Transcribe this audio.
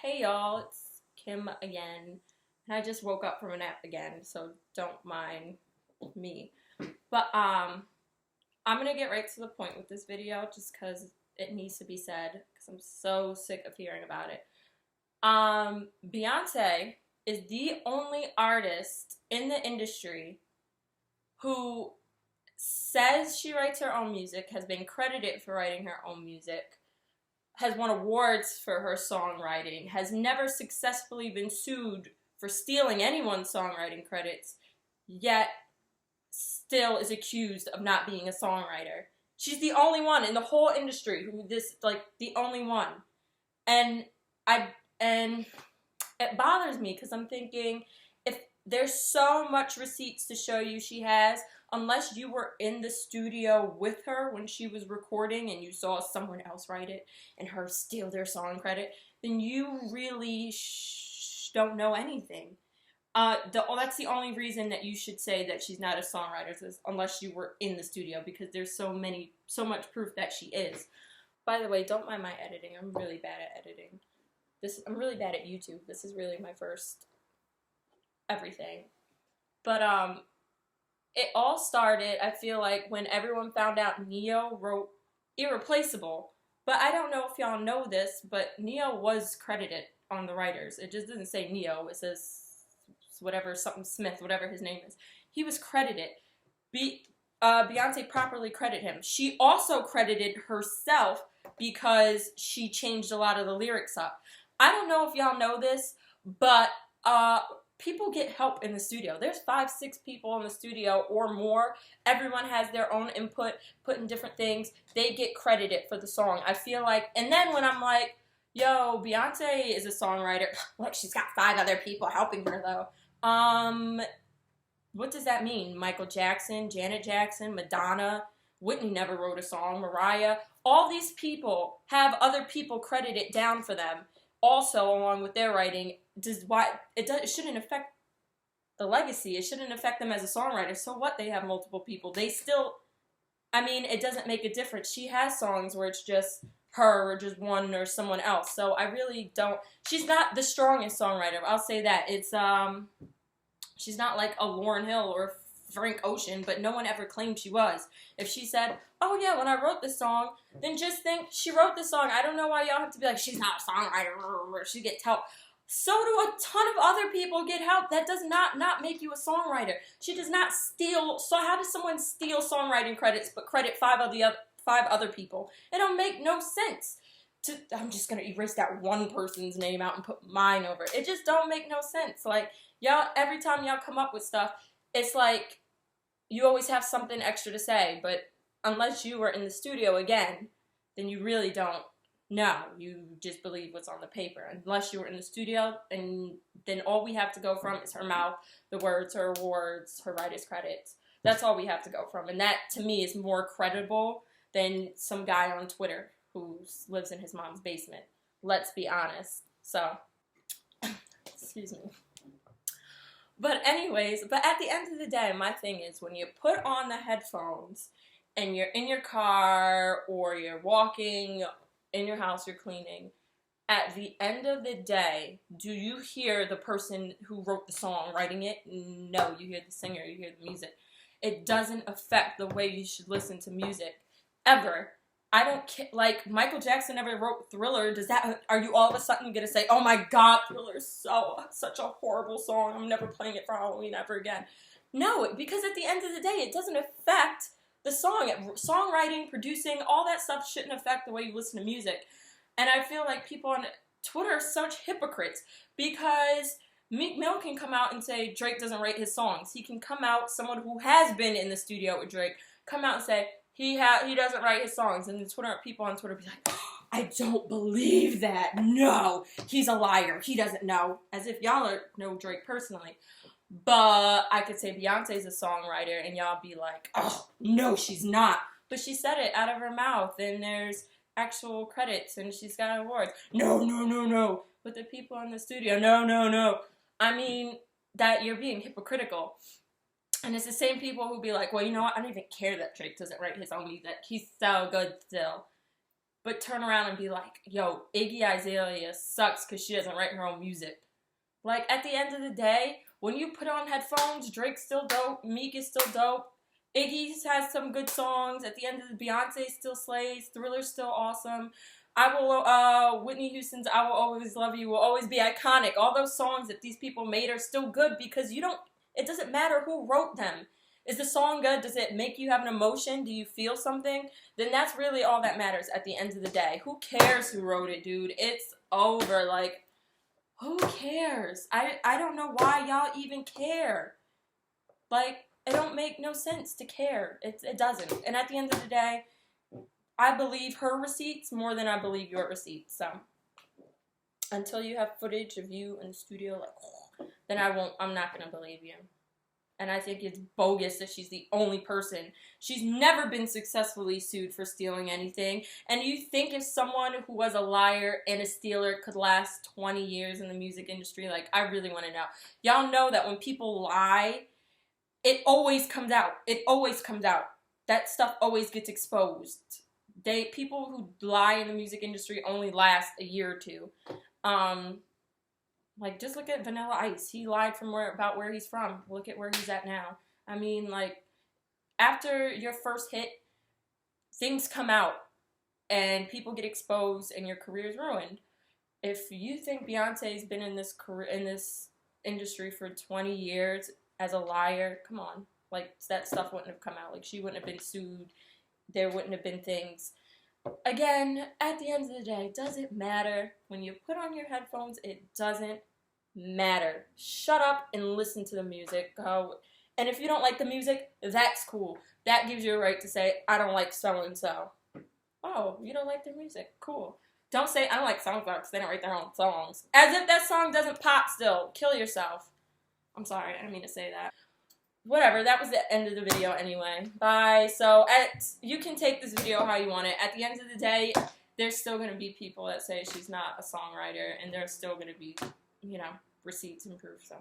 Hey y'all, it's Kim again, and I just woke up from a nap again, so don't mind me. But I'm gonna get right to the point with this video just because it needs to be said because I'm so sick of hearing about it. Beyonce is the only artist in the industry who says she writes her own music, has been credited for writing her own music, has won awards for her songwriting, has never successfully been sued for stealing anyone's songwriting credits, yet still is accused of not being a songwriter. She's the only one in the whole industry who the only one. And and it bothers me because I'm thinking, if there's so much receipts to show you she has, unless you were in the studio with her when she was recording and you saw someone else write it and her steal their song credit, then you really don't know anything. That's the only reason that you should say that she's not a songwriter, is unless you were in the studio, because there's so much proof that she is. By the way, don't mind my editing. I'm really bad at editing. I'm really bad at YouTube. This is really my first everything. But it all started, I feel like, when everyone found out Ne-Yo wrote Irreplaceable. But I don't know if y'all know this, but Ne-Yo was credited on the writers. It just doesn't say Ne-Yo. It says whatever, something Smith, whatever his name is. He was credited. Beyonce properly credited him. She also credited herself because she changed a lot of the lyrics up. I don't know if y'all know this, but people get help in the studio. There's 5-6 people in the studio or more. Everyone has their own input, put in different things. They get credited for the song. I feel like, and then when I'm like, yo, Beyonce is a songwriter. Look, she's got 5 other people helping her though. What does that mean? Michael Jackson, Janet Jackson, Madonna, Whitney never wrote a song, Mariah. All these people have other people credited down for them also along with their writing. It shouldn't affect the legacy. It shouldn't affect them as a songwriter. So what? They have multiple people. They still, I mean, it doesn't make a difference. She has songs where it's just her or just one or someone else. So I really don't. She's not the strongest songwriter. I'll say that. It's she's not like a Lauryn Hill or Frank Ocean, but no one ever claimed she was. If she said, oh yeah, when I wrote this song, then just think she wrote this song. I don't know why y'all have to be like, she's not a songwriter, she gets help. So do a ton of other people get help. That does not make you a songwriter. She does not steal. So how does someone steal songwriting credits but credit 5 other people? It don't make no sense. I'm just going to erase that one person's name out and put mine over it. It just don't make no sense. Like, y'all, every time y'all come up with stuff, it's like you always have something extra to say, but unless you were in the studio again, then you really don't know. You just believe what's on the paper. Unless you were in the studio, and then all we have to go from is her mouth, the words, her awards, her writer's credits. That's all we have to go from. And that, to me, is more credible than some guy on Twitter who lives in his mom's basement. Let's be honest. So, excuse me. But anyways, at the end of the day, my thing is, when you put on the headphones and you're in your car or you're walking in your house, you're cleaning, at the end of the day, do you hear the person who wrote the song writing it? No, you hear the singer, you hear the music. It doesn't affect the way you should listen to music, ever. I don't care. Like, Michael Jackson never wrote Thriller. Are you all of a sudden going to say, oh my God, Thriller is such a horrible song. I'm never playing it for Halloween ever again. No, because at the end of the day, it doesn't affect the song. Songwriting, producing, all that stuff shouldn't affect the way you listen to music. And I feel like people on Twitter are such hypocrites, because Meek Mill can come out and say Drake doesn't write his songs. He can come out, someone who has been in the studio with Drake, come out and say, he doesn't write his songs, and the people on Twitter be like, oh, I don't believe that. No, he's a liar. He doesn't know. As if y'all know Drake personally. But I could say Beyonce's a songwriter, and y'all be like, oh, no, she's not. But she said it out of her mouth, and there's actual credits, and she's got awards. No. But the people in the studio, no. I mean, that you're being hypocritical. And it's the same people who be like, well, you know what? I don't even care that Drake doesn't write his own music. He's so good still. but turn around and be like, yo, Iggy Azalea sucks because she doesn't write her own music. Like, at the end of the day, when you put on headphones, Drake's still dope, Meek is still dope, Iggy has some good songs. At the end of the Beyonce still slays, Thriller's still awesome. Whitney Houston's I Will Always Love You will always be iconic. All those songs that these people made are still good because it doesn't matter who wrote them. Is the song good? Does it make you have an emotion? Do you feel something? Then that's really all that matters at the end of the day. Who cares who wrote it, dude? It's over. Like, who cares? I don't know why y'all even care. Like, it don't make no sense to care. It doesn't. And at the end of the day, I believe her receipts more than I believe your receipts. So, until you have footage of you in the studio, like, then I'm not going to believe you. And I think it's bogus that she's the only person. She's never been successfully sued for stealing anything. And you think if someone who was a liar and a stealer could last 20 years in the music industry? Like, I really want to know. Y'all know that when people lie, it always comes out. It always comes out. That stuff always gets exposed. People who lie in the music industry only last a year or two. Like, just look at Vanilla Ice. He lied about where he's from. Look at where he's at now. I mean, like, after your first hit, things come out and people get exposed and your career's ruined. If you think Beyonce's been in this industry for 20 years as a liar, come on. Like, that stuff wouldn't have come out. Like, she wouldn't have been sued. There wouldn't have been things. Again, at the end of the day, does it matter? When you put on your headphones, it doesn't matter. Shut up and listen to the music. Go. And if you don't like the music, that's cool. That gives you a right to say, I don't like so-and-so. Oh, you don't like their music. Cool. Don't say, I don't like songs because they don't write their own songs. As if that song doesn't pop still. Kill yourself. I'm sorry, I didn't mean to say that. Whatever, that was the end of the video anyway. Bye. So, you can take this video how you want it. At the end of the day, there's still going to be people that say she's not a songwriter, and there's still going to be, receipts and proof, so.